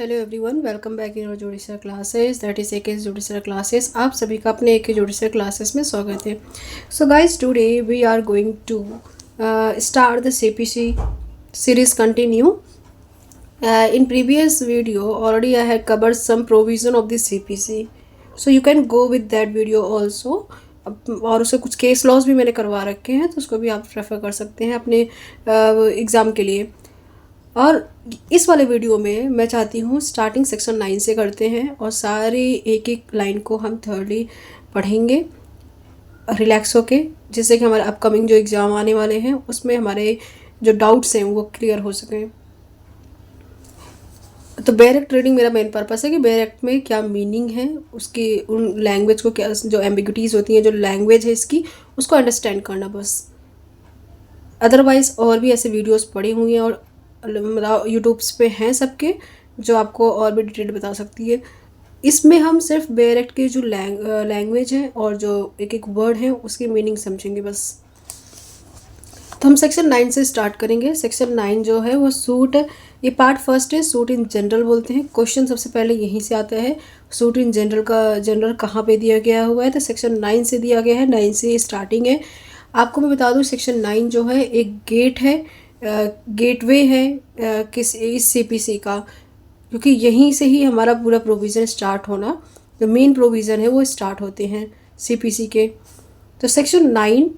Hello everyone, welcome back in judicial classes, that is AK judicial classes. आप सभी का अपने एके जुडिशल क्लासेस में स्वागत है। So guys, today we are going to start the CPC series continue. In previous video already I had covered some provision of the CPC, so you can go with that video also. और उससे कुछ case laws भी मैंने करवा रखे हैं, तो उसको भी आप रेफ़र कर सकते हैं अपने एग्ज़ाम के लिए। और इस वाले वीडियो में मैं चाहती हूँ स्टार्टिंग सेक्शन 9 से करते हैं और सारी एक एक लाइन को हम थर्डली पढ़ेंगे रिलैक्स होके, जिससे कि हमारे अपकमिंग जो एग्ज़ाम आने वाले हैं उसमें हमारे जो डाउट्स हैं वो क्लियर हो सकें। तो डायरेक्ट रीडिंग मेरा मेन पर्पस है कि डायरेक्ट में क्या मीनिंग है, उसकी उन लैंग्वेज को क्या जो एम्बिग्यूटीज़ होती हैं, जो लैंग्वेज है इसकी, उसको अंडरस्टैंड करना बस। अदरवाइज़ और भी ऐसे वीडियोस पड़ी हुई हैं और यूट्यूब्स पे हैं सबके, जो आपको और भी डिटेल बता सकती है। इसमें हम सिर्फ डायरेक्ट की जो लैंग्वेज है और जो एक एक वर्ड है उसकी मीनिंग समझेंगे बस। तो हम सेक्शन 9 से स्टार्ट करेंगे। सेक्शन 9 जो है वो सूट, ये पार्ट फर्स्ट है, सूट इन जनरल बोलते हैं। क्वेश्चन सबसे पहले यहीं से आता है, सूट इन जनरल का जनरल कहाँ पे दिया गया हुआ है, तो सेक्शन 9 से दिया गया है। 9 से स्टार्टिंग है। आपको मैं बता दूँ, सेक्शन 9 जो है एक गेट है, गेटवे है किस इस सीपीसी का, क्योंकि यहीं से ही हमारा पूरा प्रोविज़न स्टार्ट होना, जो मेन प्रोविज़न है वो स्टार्ट होते हैं सीपीसी के। तो section 9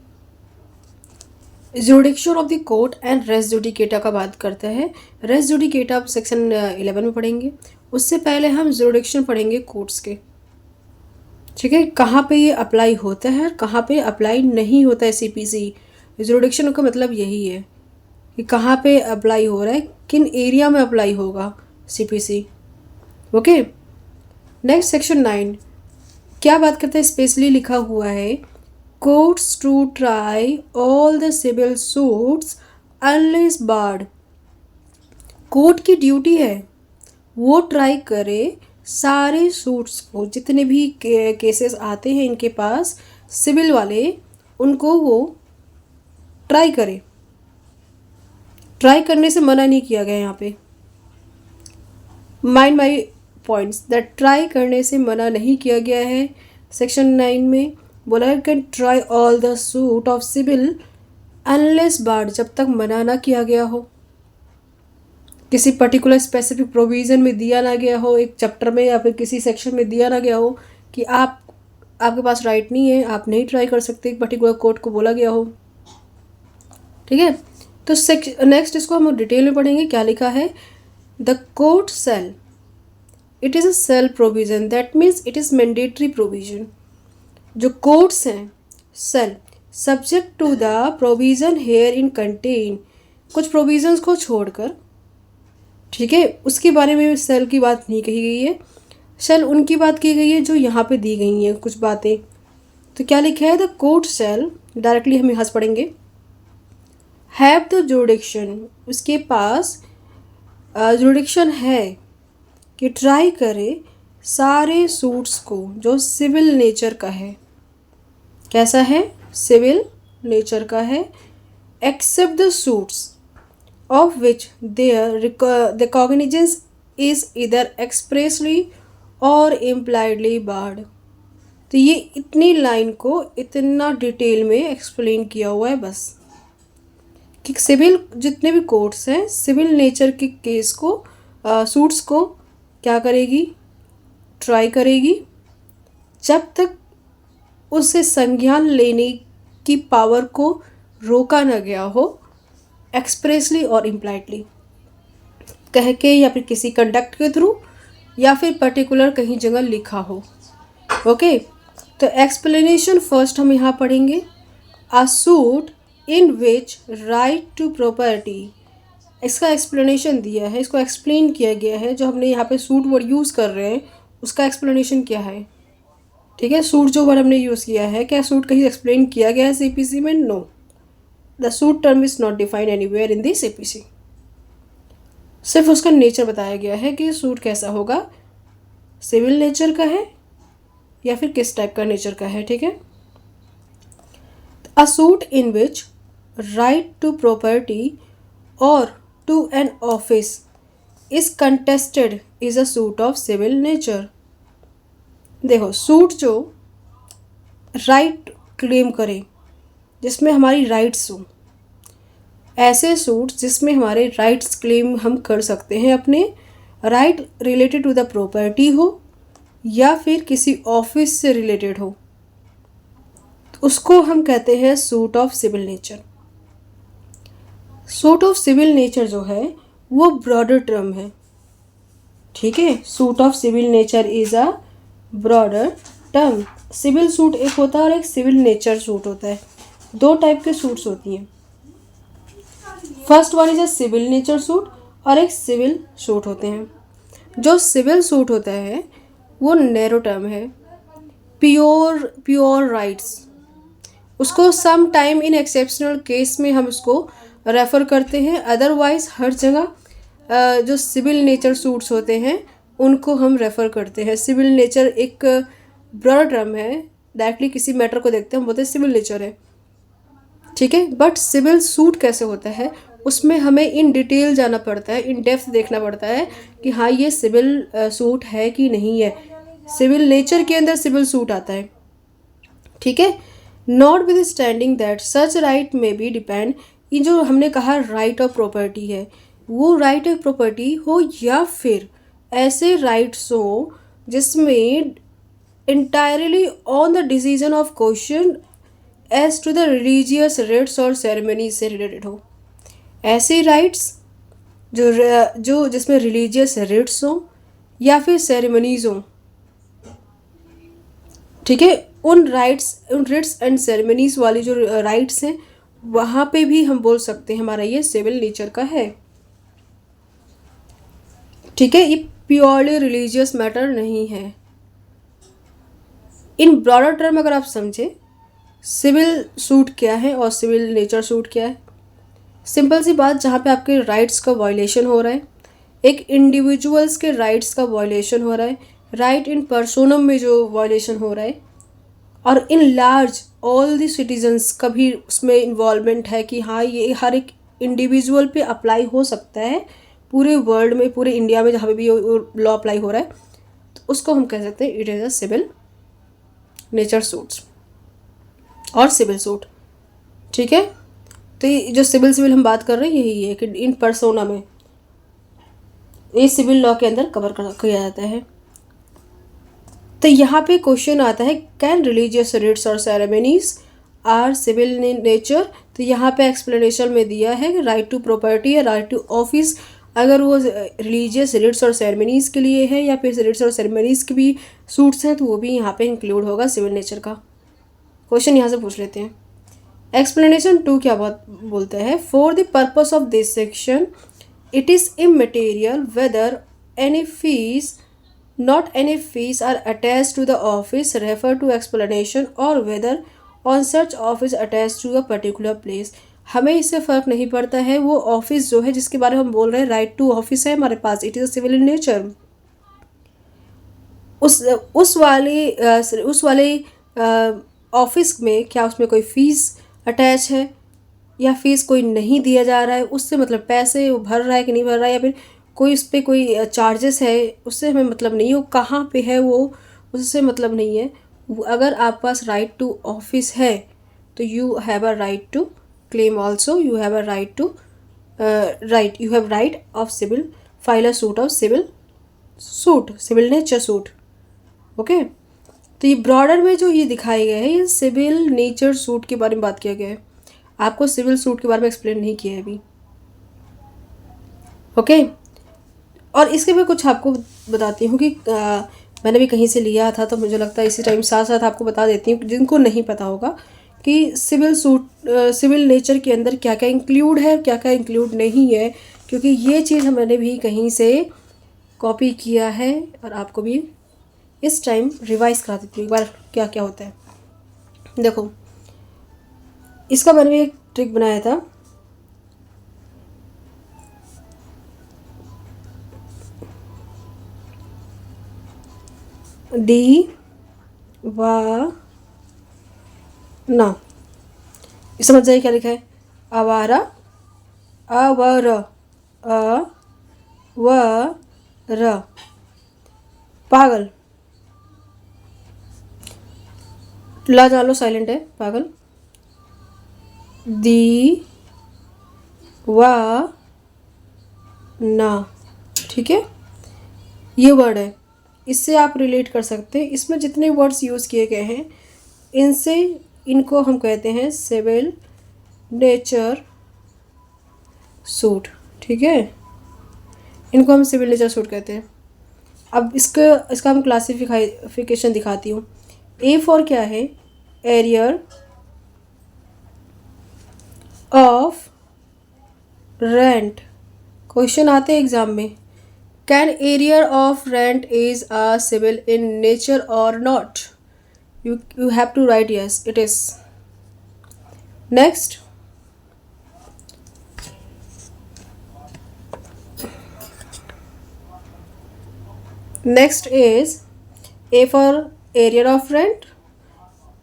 jurisdiction of the court and res judicata का बात करता है। रेस जुडिकेटा आप सेक्शन 11 में पढ़ेंगे। उससे पहले हम जुडिक्शन पढ़ेंगे कोर्ट्स के, ठीक है, कहाँ पे ये अप्लाई होता है और कहाँ पे अप्लाई नहीं होता है सीपीसी। जुडिक्शन का मतलब यही है कि कहाँ पे अप्लाई हो रहा है, किन एरिया में अप्लाई होगा सीपीसी। ओके, नेक्स्ट सेक्शन 9 क्या बात करता है, स्पेशली लिखा हुआ है, courts to try all the civil suits unless barred. Court की ड्यूटी है वो ट्राई करे सारे सूट्स को, जितने भी केसेस आते हैं इनके पास सिविल वाले, उनको वो ट्राई करे। ट्राई करने से मना नहीं किया गया यहाँ पे, mind my points that try करने से मना नहीं किया गया है। सेक्शन 9 में बोला है can try all the suit of civil unless barred, जब तक मना ना किया गया हो, किसी पर्टिकुलर स्पेसिफिक प्रोविज़न में दिया ना गया हो, एक चैप्टर में या फिर किसी सेक्शन में दिया ना गया हो कि आपके पास राइट नहीं है, आप नहीं ट्राई कर सकते, एक पर्टिकुलर कोर्ट को बोला गया हो। ठीक है, तो नेक्स्ट इसको हम डिटेल में पढ़ेंगे। क्या लिखा है, the court shall, it is a shall provision, that means it is mandatory provision. जो कोर्ट्स हैं shall, subject to the provision herein contain, कुछ प्रोविज़न्स को छोड़कर, ठीक है, उसके बारे में सेल की बात नहीं कही गई है। सेल उनकी बात की गई है जो यहाँ पे दी गई हैं कुछ बातें। तो क्या लिखा है, द कोर्ट सेल, डायरेक्टली हम यहाँ से पढ़ेंगे, हैव द जुडिक्शन, उसके पास जुडिक्शन है कि ट्राई करे सारे सूट्स को जो सिविल नेचर का है। कैसा है, सिविल नेचर का है, except the suits of which the cognizance is either expressly or impliedly barred। तो ये इतनी लाइन को इतना डिटेल में एक्सप्लेन किया हुआ है बस, कि सिविल जितने भी कोर्ट्स हैं सिविल नेचर के केस को सूट्स को क्या करेगी, ट्राई करेगी, जब तक उससे संज्ञान लेने की पावर को रोका न गया हो, एक्सप्रेसली और इम्प्लाइडली, कह के या फिर किसी कंडक्ट के थ्रू या फिर पर्टिकुलर कहीं जगह लिखा हो। ओके, तो एक्सप्लेनेशन फर्स्ट हम यहाँ पढ़ेंगे, a suit in which right to property, इसका एक्सप्लेनेशन दिया है, इसको एक्सप्लेन किया गया है। जो हमने यहाँ पे सूट वर्ड यूज़ कर रहे हैं उसका एक्सप्लेनेशन क्या है, ठीक है, सूट जो वर्ड हमने यूज़ किया है, क्या सूट कहीं एक्सप्लेन किया गया है सीपीसी में? No, the suit term is not defined anywhere in the CPC. सिर्फ उसका नेचर बताया गया है कि सूट कैसा होगा, सिविल नेचर का है या फिर किस टाइप का नेचर का है। ठीक है, a suit in which right to property और to an office is contested is a suit of civil nature. देखो, सूट जो राइट क्लेम करे, जिसमें हमारी राइट्स हो, ऐसे सूट्स जिसमें हमारे राइट्स क्लेम हम कर सकते हैं, अपने right related to the property हो या फिर किसी ऑफिस से रिलेटेड हो, तो उसको हम कहते हैं suit of civil nature. Suit of civil nature जो है वो ब्रॉडर टर्म है, ठीक है। Suit of civil nature is a broader term. Civil suit एक होता है और एक सिविल नेचर सूट होता है। दो टाइप के सूट्स होती हैं। First one is a civil nature suit और एक सिविल सूट होते हैं। जो सिविल सूट होता है वो नैरो टर्म है, प्योर राइट्स। उसको some time in exceptional case में हम उसको रेफ़र करते हैं, अदरवाइज हर जगह जो सिविल नेचर सूट्स होते हैं उनको हम रेफ़र करते हैं। सिविल नेचर एक ब्रॉड टर्म है, डायरेक्टली किसी मैटर को देखते हैं हम बोलते हैं सिविल नेचर है, ठीक है। बट सिविल सूट कैसे होता है, उसमें हमें इन डिटेल जाना पड़ता है, इन डेप्थ देखना पड़ता है कि हाँ ये सिविल सूट है कि नहीं है। सिविल नेचर के अंदर सिविल सूट आता है, ठीक है। Not with standing that such right में बी डिपेंड, ये जो हमने कहा राइट ऑफ प्रॉपर्टी है, वो राइट ऑफ प्रॉपर्टी हो या फिर ऐसे राइट्स हो जिसमें entirely on the decision of question as to the religious rites और ceremonies से रिलेटेड हो। ऐसे राइट्स जो जिसमें रिलीजियस रिट्स हो या फिर सेरेमनीज हो, ठीक है। उन रिट्स एंड सेरेमनीज वाली जो राइट्स हैं वहाँ पे भी हम बोल सकते हैं हमारा ये सिविल नेचर का है, ठीक है। ये प्योरली रिलीजियस मैटर नहीं है। इन ब्रॉडर टर्म अगर आप समझें सिविल सूट क्या है और सिविल नेचर सूट क्या है, सिंपल सी बात, जहाँ पे आपके राइट्स का वायलेशन हो रहा है, एक इंडिविजुअल्स के राइट्स का वायलेशन हो रहा है, राइट इन पर्सोनम में जो वायलेशन हो रहा है, और in large all the citizens का भी उसमें इन्वॉल्वमेंट है कि हाँ ये हर एक इंडिविजुअल पे अप्लाई हो सकता है, पूरे वर्ल्ड में, पूरे इंडिया में जहाँ पे भी लॉ अप्लाई हो रहा है, तो उसको हम कह सकते हैं it is a civil nature suits और सिविल सूट, ठीक है। तो ये जो सिविल हम बात कर रहे हैं यही है कि इन पर्सोना में ये सिविल लॉ के अंदर कवर किया जाता है। तो यहाँ पे क्वेश्चन आता है, कैन रिलीजियस रिट्स और सेरेमनीज आर सिविल नेचर। तो यहाँ पे एक्सप्लेनेशन में दिया है कि राइट टू प्रॉपर्टी है, राइट टू ऑफिस, अगर वो रिलीजियस रिट्स और सेरेमनीज के लिए है या फिर रिट्स और सेरेमनीज के भी सूट्स हैं तो वो भी यहाँ पे इंक्लूड होगा सिविल नेचर का। क्वेश्चन यहाँ से पूछ लेते हैं। एक्सप्लेनेशन 2 क्या बोलते हैं, for the purpose of this section it is immaterial whether any fees not any fees are attached to the office refer to explanation or whether on such office attached to a particular place। हमें इससे फ़र्क नहीं पड़ता है, वो office जो है जिसके बारे में हम बोल रहे हैं, राइट टू ऑफिस है हमारे पास, it is civil in nature. उस वाले ऑफिस में क्या उसमें कोई फ़ीस अटैच है या फ़ीस कोई नहीं दिया जा रहा है, उससे मतलब पैसे वो भर रहा है कि नहीं भर रहा है, या फिर कोई उस पर कोई चार्जेस है, उससे हमें मतलब नहीं है, वो कहाँ पे है वो उससे मतलब नहीं है। अगर आप पास राइट टू ऑफिस है तो you have a right to claim also, you have a right to you have right of civil file a suit of civil nature suit, okay. तो ये ब्रॉडर में जो ये दिखाए गए हैं ये सिविल नेचर सूट के बारे में बात किया गया है, आपको सिविल सूट के बारे में एक्सप्लेन नहीं किया है अभी, ओके। और इसके मैं कुछ आपको बताती हूँ कि मैंने भी कहीं से लिया था तो मुझे लगता है इसी टाइम साथ साथ आपको बता देती हूँ जिनको नहीं पता होगा कि सिविल नेचर के अंदर क्या क्या इंक्लूड है, क्या क्या इंक्लूड नहीं है, क्योंकि ये चीज़ मैंने भी कहीं से कॉपी किया है और आपको भी इस टाइम रिवाइज करा देती हूँ एक बार क्या क्या होता है। देखो, इसका मैंने भी एक ट्रिक बनाया था, डी वा ना, समझ जाइए क्या लिखा है, आवारा अवर अ व र पागल, ला जान लो साइलेंट है, पागल। दी वा ना, ठीक है, ये वर्ड है। इससे आप रिलेट कर सकते हैं। इसमें जितने वर्ड्स यूज़ किए गए हैं इनसे, इनको हम कहते हैं सिविल नेचर सूट, ठीक है, इनको हम सिविल नेचर सूट कहते हैं। अब इसका हम क्लासिफिकेशन दिखाती हूँ। ए फॉर क्या है, एरियर ऑफ रेंट। क्वेश्चन आते हैं एग्जाम में, can arrear of rent is a civil in nature और not? You have to write yes, it is. Next, is A for area of rent,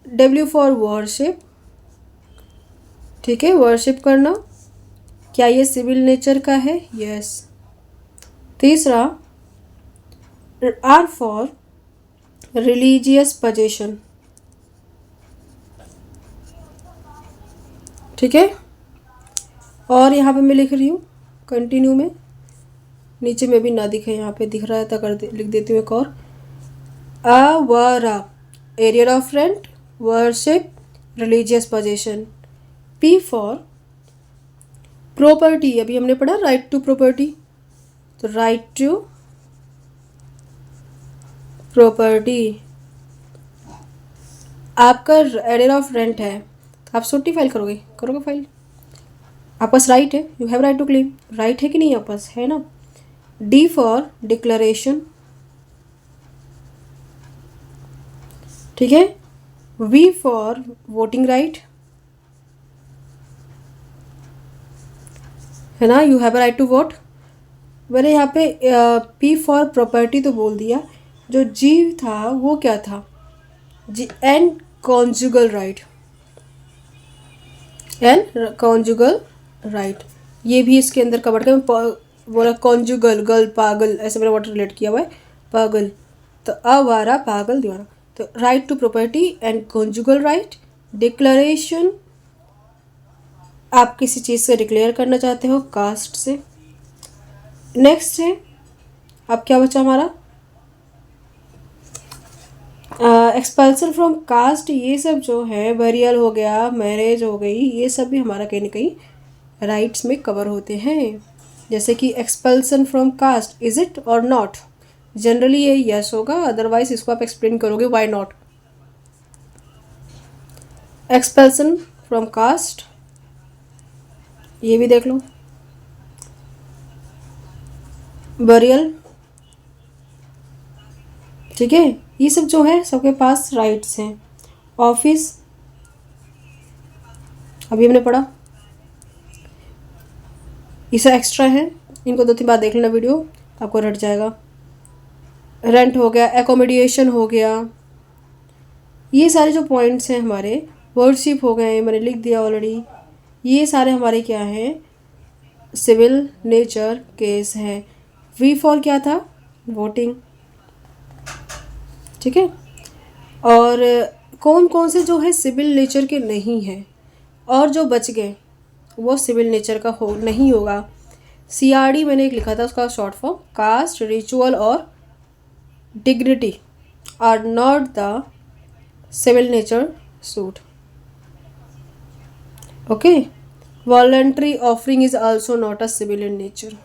W for worship, ठीक है, worship करना। क्या ये civil nature का है? Yes. तीसरा, R for religious position, ठीक है। और यहाँ पे मैं लिख रही हूँ कंटिन्यू में, नीचे में भी ना दिखे, यहाँ पे दिख रहा है तो लिख देती हूँ एक और। अवरा, area of rent, worship, religious position. P for property, अभी हमने पढ़ा राइट टू प्रॉपर्टी, तो राइट टू प्रॉपर्टी। आपका एरिया ऑफ रेंट है, आप सूटी फाइल करोगे फाइल, आपके पास राइट है, you have right to claim, right है कि नहीं आपके पास, है ना। डी फॉर डिक्लेरेशन, ठीक है। वी फॉर वोटिंग राइट, है ना, you have right to vote. मैंने यहाँ पे पी फॉर प्रॉपर्टी तो बोल दिया, जो जी था वो क्या था, जी and conjugal right, and conjugal right, ये भी इसके अंदर कवर कर। बोला कॉन्जुगल, गर्ल पागल, ऐसे मैंने वर्ड रिलेट किया हुआ है, पागल, तो आवारा, पागल, दीवाना। तो right to property and conjugal right. Declaration, आप किसी चीज़ से डिक्लेयर करना चाहते हो, कास्ट से। नेक्स्ट है, अब क्या बचा हमारा, एक्सपल्सन फ्रॉम कास्ट। ये सब जो है, बरियल हो गया, मैरिज हो गई, ये सब भी हमारा कहीं ना कहीं राइट्स में कवर होते हैं। जैसे कि expulsion from caste, is it और नॉट, जनरली ये यस होगा, अदरवाइज इसको आप एक्सप्लेन करोगे why not. Expulsion from caste, ये भी देख लो। बरियल, ठीक है, ये सब जो है सबके पास राइट्स हैं। ऑफिस, अभी हमने पढ़ा, ये सब एक्स्ट्रा है, इनको 2-3 बार देख लेना वीडियो, आपको रट जाएगा। रेंट हो गया, एकोमोडेशन हो गया, ये सारे जो पॉइंट्स हैं हमारे। वर्शिप हो गए, मैंने लिख दिया ऑलरेडी। ये सारे हमारे क्या हैं, सिविल नेचर केस हैं। वी फॉर क्या था, वोटिंग, ठीक है। और कौन कौन से जो है सिविल नेचर के नहीं हैं, और जो बच गए वो सिविल नेचर का नहीं होगा। CRD मैंने एक लिखा था, उसका शॉर्ट फॉर्म, कास्ट, रिचुअल और dignity are not the civil nature suit, okay. Voluntary offering is also not a civil in nature.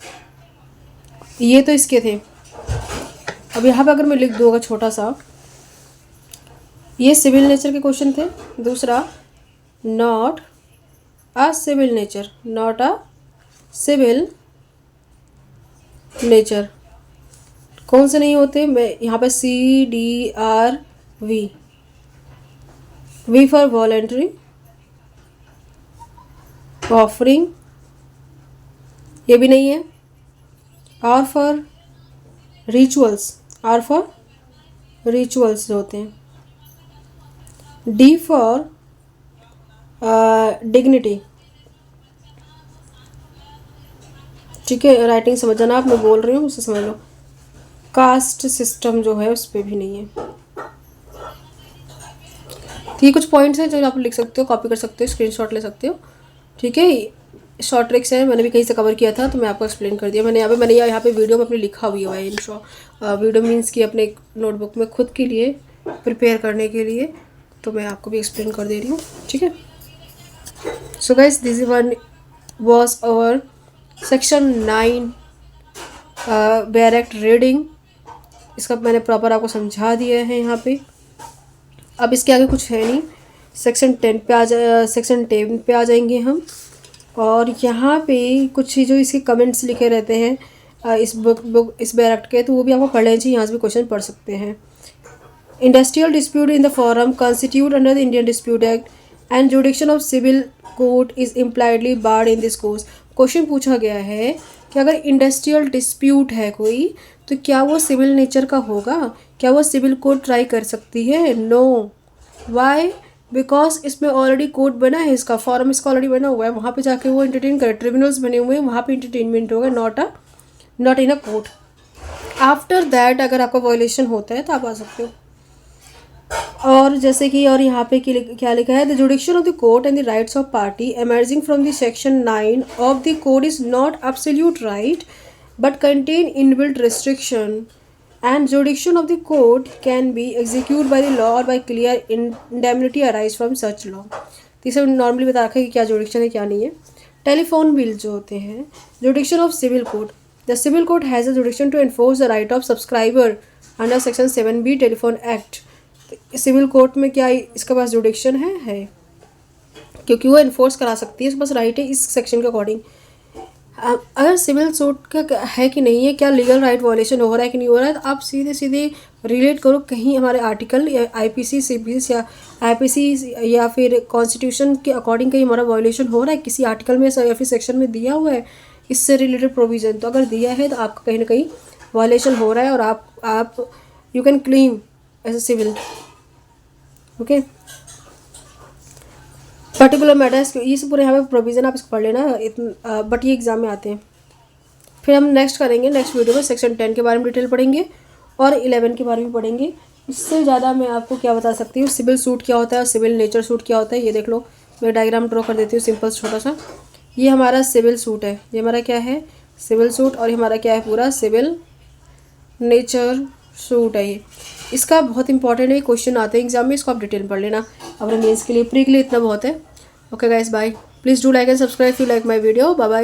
ये तो इसके थे। अब यहाँ पे अगर मैं लिख दूँगा छोटा सा, ये सिविल नेचर के क्वेश्चन थे। दूसरा, not a civil nature, not a civil nature, कौन से नहीं होते, मैं यहाँ पे CDRV, V for voluntary offering, ये भी नहीं है। R for rituals, R for rituals जो होते हैं। डी फॉर डिग्निटी, ठीक है, राइटिंग समझ जाना, आप मैं बोल रही हूँ उसे समझ लो। कास्ट सिस्टम जो है उस पर भी नहीं है। तो ये कुछ पॉइंट्स हैं जो आप लिख सकते हो, कॉपी कर सकते हो, स्क्रीनशॉट ले सकते हो। ठीक है, शॉर्ट ट्रिक्स है, मैंने भी कहीं से कवर किया था तो मैं आपको एक्सप्लेन कर दिया। मैंने यहाँ पे वीडियो में अपने लिखा हुआ है इन वीडियो मीन्स कि अपने नोटबुक में खुद के लिए प्रिपेयर करने के लिए, तो मैं आपको भी एक्सप्लेन कर दे रही हूँ। ठीक है, so guys this one was our section 9 direct reading. इसका मैंने प्रॉपर आपको समझा दिया है यहाँ पे। अब इसके आगे कुछ है नहीं। सेक्शन 10 पे आ जाएंगे हम। और यहाँ पे कुछ जो इसके कमेंट्स लिखे रहते हैं इस बैरक्ट के, तो वो भी आपको पढ़ लेना चाहिए, यहाँ से भी क्वेश्चन पढ़ सकते हैं। Industrial dispute in the forum constitute under the Indian dispute act and jurisdiction of civil court is impliedly barred in this course. Question पूछा गया है कि अगर इंडस्ट्रियल डिस्प्यूट है कोई, तो क्या वो सिविल नेचर का होगा? क्या वो सिविल कोर्ट ट्राई कर सकती है? नो। वाई? बिकॉज इसमें ऑलरेडी कोर्ट बना है, इसका फॉरम इसका ऑलरेडी बना हुआ है, वहाँ पे जाके वो इंटरटेन करे, ट्रिब्यूनल्स बने हुए हैं, वहाँ पे इंटरटेनमेंट होगा, not in a court. After that अगर आपका वायलेशन होता है तो आप आ सकते हो। और जैसे कि और यहाँ पे क्या लिखा है, the जुडिक्शन of the court and the rights of party emerging from the section 9 of the code is not absolute right but contain inbuilt restriction and jurisdiction of the court can be executed by the law or by clear indemnity arise from such law। तो इसे normally बता रखा है कि क्या जुडिक्शन है क्या नहीं है। टेलीफोन बिल जो होते हैं, jurisdiction of civil code, the civil court has a jurisdiction to enforce the right of subscriber under section 7B telephone act. Civil court में क्या इसके पास जुडिक्शन है क्योंकि वो इन्फोर्स करा सकती है, इसके पास राइट है इस सेक्शन के अकॉर्डिंग। अगर सिविल सूट का है कि नहीं है, क्या लीगल राइट वायलेशन हो रहा है कि नहीं हो रहा है, तो आप सीधे सीधे रिलेट करो कहीं हमारे आर्टिकल या IPC CPC या IPC या फिर कॉन्स्टिट्यूशन के अकॉर्डिंग कहीं हमारा वायलेशन हो रहा है किसी आर्टिकल में या फिर सेक्शन में दिया हुआ है इससे रिलेटेड प्रोविज़न। तो अगर दिया है तो आपका कहीं ना कहीं वायलेशन हो रहा है और आप you can claim as a civil. Okay, particular matters, ये सब पूरे यहाँ पे प्रोविज़न आप इसको पढ़ लेना, बट ये एग्ज़ाम में आते हैं। फिर हम नेक्स्ट करेंगे, नेक्स्ट वीडियो में सेक्शन 10 के बारे में डिटेल पढ़ेंगे और 11 के बारे में पढ़ेंगे। इससे ज़्यादा मैं आपको क्या बता सकती हूँ, सिविल सूट क्या होता है और सिविल नेचर सूट क्या होता है। ये देख लो, मैं डायग्राम ड्रॉ कर देती हूँ सिंपल छोटा सा। ये हमारा सिविल सूट है, ये हमारा क्या है सिविल सूट, और ये हमारा क्या है पूरा सिविल नेचर सूट है। ये इसका बहुत इंपॉर्टेंट है, क्वेश्चन आते हैं एग्जाम में, इसको आप डिटेल पढ़ लेना। अपने मेंस के लिए प्री के लिए इतना बहुत है। Okay guys, bye. Please do like and subscribe if you like my video. Bye bye.